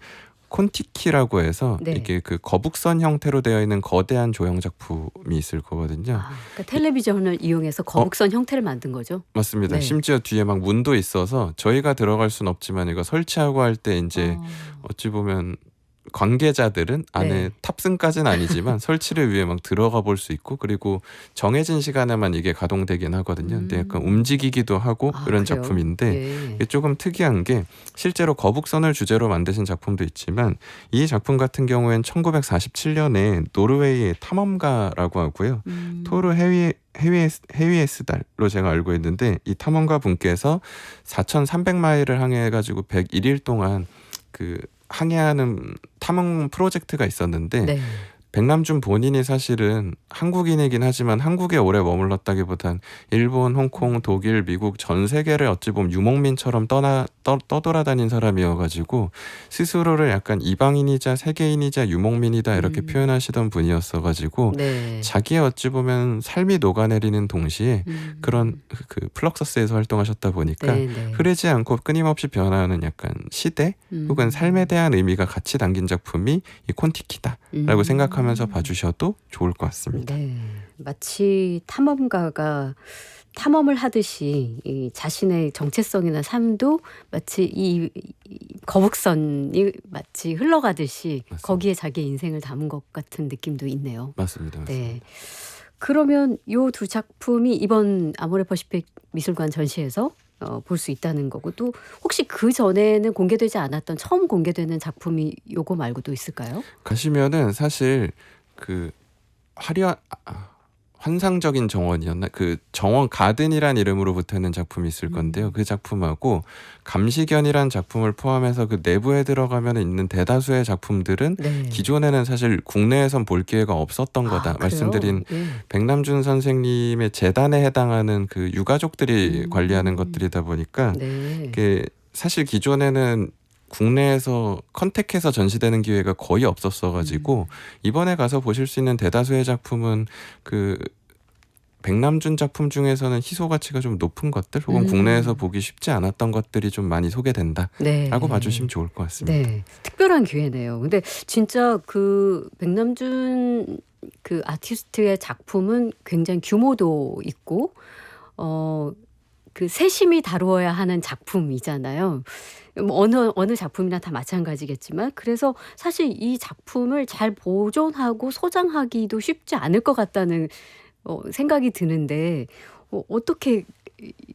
콘티키라고 해서 네. 이게 그 거북선 형태로 되어 있는 거대한 조형 작품이 있을 거거든요. 그러니까 텔레비전을 이용해서 거북선 형태를 만든 거죠. 맞습니다. 네. 심지어 뒤에 막 문도 있어서 저희가 들어갈 순 없지만 이거 설치하고 할 때 이제 어찌 보면 관계자들은 안에 네. 탑승까지는 아니지만 설치를 위해 막 들어가 볼 수 있고 그리고 정해진 시간에만 이게 가동되긴 하거든요. 근데 약간 움직이기도 하고 이런 그래요? 작품인데 예. 이게 조금 특이한 게 실제로 거북선을 주제로 만드신 작품도 있지만 이 작품 같은 경우엔 1947년에 노르웨이의 탐험가라고 하고요. 토르 헤위에스달로 제가 알고 있는데 이 탐험가 분께서 4,300마일을 항해해가지고 101일 동안 그 항해하는 탐험 프로젝트가 있었는데 네. 백남준 본인이 사실은 한국인이긴 하지만 한국에 오래 머물렀다기보단 일본, 홍콩, 독일, 미국 전 세계를 어찌 보면 유목민처럼 떠돌아다닌 사람이어가지고 스스로를 약간 이방인이자 세계인이자 유목민이다 이렇게 표현하시던 분이었어가지고 네. 자기의 어찌 보면 삶이 녹아내리는 동시에 그런 그 플럭서스에서 활동하셨다 보니까 네, 네. 흐르지 않고 끊임없이 변화하는 약간 시대 혹은 삶에 대한 의미가 같이 담긴 작품이 이 콘티키다라고 생각하면서 봐주셔도 좋을 것 같습니다. 네. 마치 탐험가가 탐험을 하듯이 이 자신의 정체성이나 삶도 마치 이 거북선이 마치 흘러가듯이 맞습니다. 거기에 자기의 인생을 담은 것 같은 느낌도 있네요. 맞습니다. 네. 그러면 요 두 작품이 이번 아모레퍼시픽 미술관 전시에서 볼 수 있다는 거고 또 혹시 그 전에는 공개되지 않았던 처음 공개되는 작품이 요거 말고도 있을까요? 가시면은 사실 그 환상적인 정원이었나? 그 정원 가든이란 이름으로 붙어있는 작품이 있을 건데요. 그 작품하고 감시견이란 작품을 포함해서 그 내부에 들어가면 있는 대다수의 작품들은 네. 기존에는 사실 국내에선 볼 기회가 없었던 거다. 그래요? 말씀드린 예. 백남준 선생님의 재단에 해당하는 그 유가족들이 관리하는 것들이다 보니까 네. 이게 사실 기존에는 국내에서 컨택해서 전시되는 기회가 거의 없었어가지고 이번에 가서 보실 수 있는 대다수의 작품은 그 백남준 작품 중에서는 희소 가치가 좀 높은 것들 혹은 국내에서 보기 쉽지 않았던 것들이 좀 많이 소개된다라고 네. 봐주시면 좋을 것 같습니다. 네. 특별한 기회네요. 근데 진짜 그 백남준 그 아티스트의 작품은 굉장히 규모도 있고 그 세심히 다루어야 하는 작품이잖아요. 뭐 어느 작품이나 다 마찬가지겠지만 그래서 사실 이 작품을 잘 보존하고 소장하기도 쉽지 않을 것 같다는 생각이 드는데 어떻게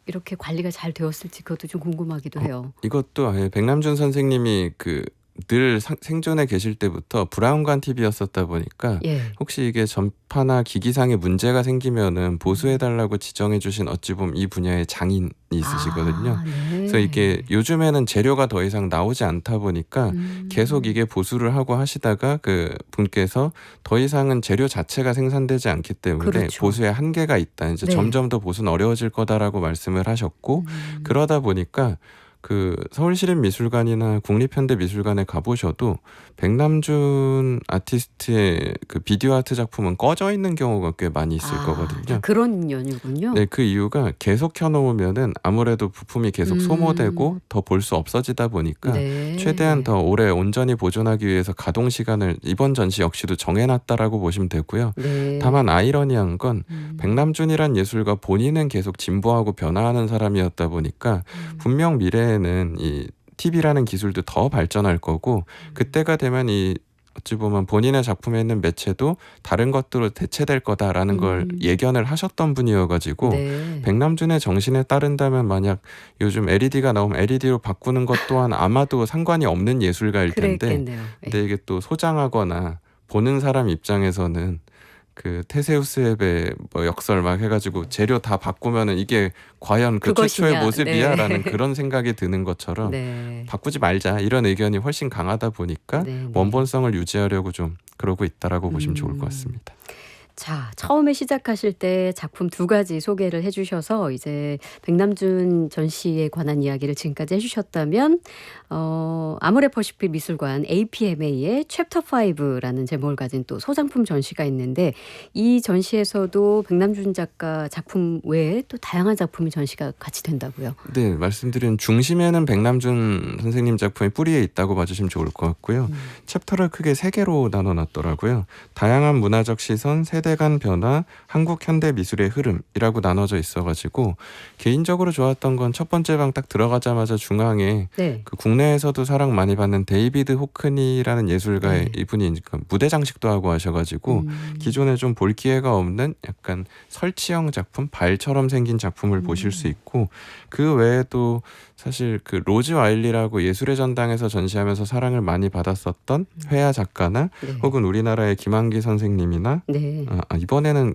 이렇게 관리가 잘 되었을지 그것도 좀 궁금하기도 해요. 이것도 아예 백남준 선생님이 그 늘 생존에 계실 때부터 브라운관 TV였었다 보니까 예. 혹시 이게 전파나 기기상의 문제가 생기면은 보수해달라고 지정해주신 어찌 보면 이 분야의 장인이 있으시거든요. 아, 네. 그래서 이게 요즘에는 재료가 더 이상 나오지 않다 보니까 계속 이게 보수를 하고 하시다가 그 분께서 더 이상은 재료 자체가 생산되지 않기 때문에 그렇죠. 보수에 한계가 있다. 이제 네. 점점 더 보수는 어려워질 거다라고 말씀을 하셨고 그러다 보니까 그 서울시립미술관이나 국립현대미술관에 가보셔도 백남준 아티스트의 그 비디오 아트 작품은 꺼져 있는 경우가 꽤 많이 있을 거거든요. 그런 연유군요. 네, 그 이유가 계속 켜놓으면은 아무래도 부품이 계속 소모되고 더 볼 수 없어지다 보니까 네. 최대한 더 오래 온전히 보존하기 위해서 가동 시간을 이번 전시 역시도 정해놨다라고 보시면 되고요. 네. 다만 아이러니한 건 백남준이란 예술가 본인은 계속 진보하고 변화하는 사람이었다 보니까 분명 미래에는 이 TV라는 기술도 더 발전할 거고 그때가 되면 이 어찌 보면 본인의 작품에 있는 매체도 다른 것들로 대체될 거다라는 걸 예견을 하셨던 분이어가지고 네. 백남준의 정신에 따른다면 만약 요즘 LED가 나오면 LED로 바꾸는 것 또한 아마도 상관이 없는 예술가일 텐데 그랬겠네요. 근데 이게 또 소장하거나 보는 사람 입장에서는 그 테세우스 앱의 뭐 역설 막 해가지고 재료 다 바꾸면은 이게 과연 그 최초의 그것이냐. 모습이야라는 네. 그런 생각이 드는 것처럼 네. 바꾸지 말자 이런 의견이 훨씬 강하다 보니까 네, 네. 원본성을 유지하려고 좀 그러고 있다라고 보시면 좋을 것 같습니다. 자, 처음에 시작하실 때 작품 두 가지 소개를 해주셔서 이제 백남준 전시에 관한 이야기를 지금까지 해주셨다면 아모레퍼시픽 미술관 APMA의 챕터 5라는 제목을 가진 또 소장품 전시가 있는데 이 전시에서도 백남준 작가 작품 외에 또 다양한 작품이 전시가 같이 된다고요. 네, 말씀드린 중심에는 백남준 선생님 작품의 뿌리에 있다고 봐주시면 좋을 것 같고요. 챕터를 크게 세 개로 나눠놨더라고요. 다양한 문화적 시선, 세대 간 변화, 한국 현대 미술의 흐름이라고 나눠져 있어가지고 개인적으로 좋았던 건 첫 번째 방 딱 들어가자마자 중앙에 네. 그 국내에서도 사랑 많이 받는 데이비드 호크니라는 예술가의 네. 이분이 무대 장식도 하고 하셔가지고 기존에 좀 볼 기회가 없는 약간 설치형 작품, 발처럼 생긴 작품을 보실 수 있고 그 외에도 사실 그 로즈 와일리라고 예술의 전당에서 전시하면서 사랑을 많이 받았었던 회화 작가나 네. 혹은 우리나라의 김한기 선생님이나 네. 이번에는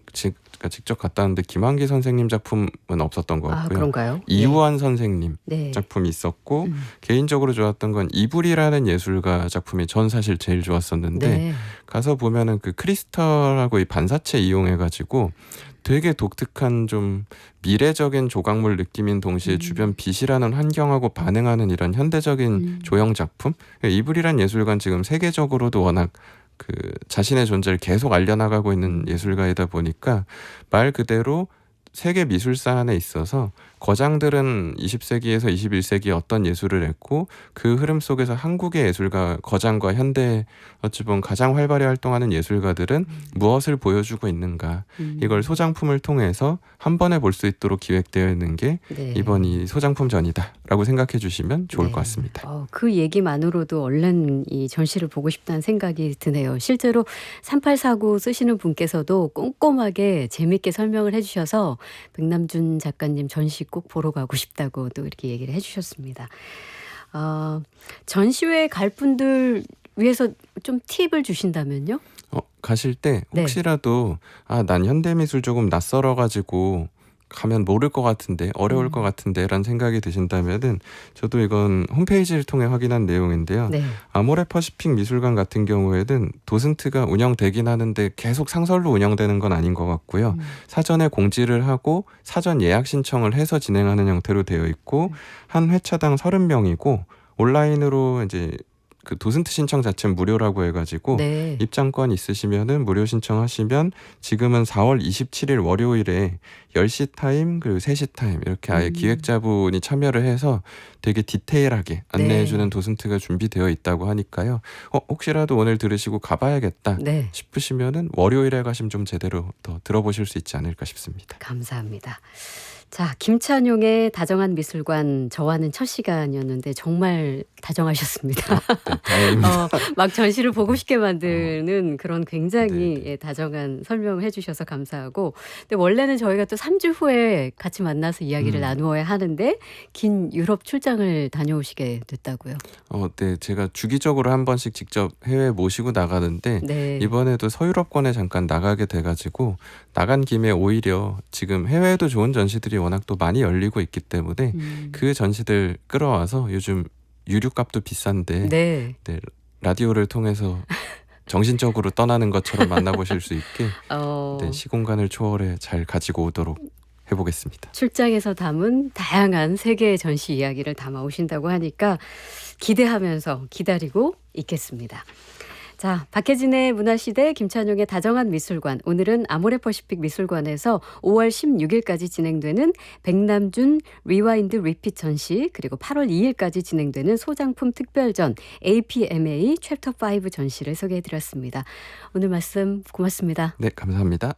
직접 갔다 왔는데 김한기 선생님 작품은 없었던 것 같고요. 그런가요? 이우환 선생님 네. 작품이 있었고 개인적으로 좋았던 건 이불이라는 예술가 작품이 전 사실 제일 좋았었는데 네. 가서 보면은 그 크리스털하고 이 반사체 이용해가지고 되게 독특한 좀 미래적인 조각물 느낌인 동시에 주변 빛이라는 환경하고 반응하는 이런 현대적인 조형 작품. 이불이란 예술가는 지금 세계적으로도 워낙 그 자신의 존재를 계속 알려나가고 있는 예술가이다 보니까 말 그대로 세계 미술사 안에 있어서 거장들은 20세기에서 21세기에 어떤 예술을 했고 그 흐름 속에서 한국의 예술가 거장과 현대 어찌 보면 가장 활발히 활동하는 예술가들은 무엇을 보여주고 있는가 이걸 소장품을 통해서 한 번에 볼 수 있도록 기획되어 있는 게 네. 이번 이 소장품 전이다라고 생각해 주시면 좋을 네. 것 같습니다. 그 얘기만으로도 얼른 이 전시를 보고 싶다는 생각이 드네요. 실제로 3849 쓰시는 분께서도 꼼꼼하게 재밌게 설명을 해주셔서 백남준 작가님 전시 꼭 보러 가고 싶다고 또 이렇게 얘기를 해주셨습니다. 전시회 갈 분들 위해서 좀 팁을 주신다면요? 가실 때 네. 혹시라도 난 현대미술 조금 낯설어 가지고 가면 모를 것 같은데 어려울 것 음. 같은데라는 생각이 드신다면은 저도 이건 홈페이지를 통해 확인한 내용인데요. 네. 아모레 퍼시픽 미술관 같은 경우에는 도슨트가 운영되긴 하는데 계속 상설로 운영되는 건 아닌 것 같고요. 음. 사전에 공지를 하고 사전 예약 신청을 해서 진행하는 형태로 되어 있고 한 회차당 30명이고 온라인으로 이제 그 도슨트 신청 자체는 무료라고 해가지고 네. 입장권 있으시면은 무료 신청하시면 지금은 4월 27일 월요일에 10시 타임 그리고 3시 타임 이렇게 아예 음. 기획자분이 참여를 해서 되게 디테일하게 안내해주는 네. 도슨트가 준비되어 있다고 하니까요. 혹시라도 오늘 들으시고 가봐야겠다 네. 싶으시면은 월요일에 가시면 좀 제대로 더 들어보실 수 있지 않을까 싶습니다. 감사합니다. 자, 김찬용의 다정한 미술관 저와는 첫 시간이었는데 정말 다정하셨습니다. 네, 다행입니다. 막 전시를 보고 싶게 만드는 그런 굉장히 네네. 다정한 설명을 해 주셔서 감사하고 근데 원래는 저희가 또 3주 후에 같이 만나서 이야기를 나누어야 하는데 긴 유럽 출장을 다녀오시게 됐다고요. 네. 제가 주기적으로 한 번씩 직접 해외에 모시고 나가는데 네. 이번에도 서유럽권에 잠깐 나가게 돼 가지고 나간 김에 오히려 지금 해외에도 좋은 전시들이 워낙 또 많이 열리고 있기 때문에 그 전시들 끌어와서 요즘 유류값도 비싼데 네. 네, 라디오를 통해서 정신적으로 떠나는 것처럼 만나보실 수 있게 네, 시공간을 초월해 잘 가지고 오도록 해보겠습니다. 출장에서 담은 다양한 세계의 전시 이야기를 담아 오신다고 하니까 기대하면서 기다리고 있겠습니다. 자, 박혜진의 문화시대 김찬용의 다정한 미술관. 오늘은 아모레 퍼시픽 미술관에서 5월 16일까지 진행되는 백남준 리와인드 리핏 전시 그리고 8월 2일까지 진행되는 소장품 특별전 APMA 챕터 5 전시를 소개해드렸습니다. 오늘 말씀 고맙습니다. 네, 감사합니다.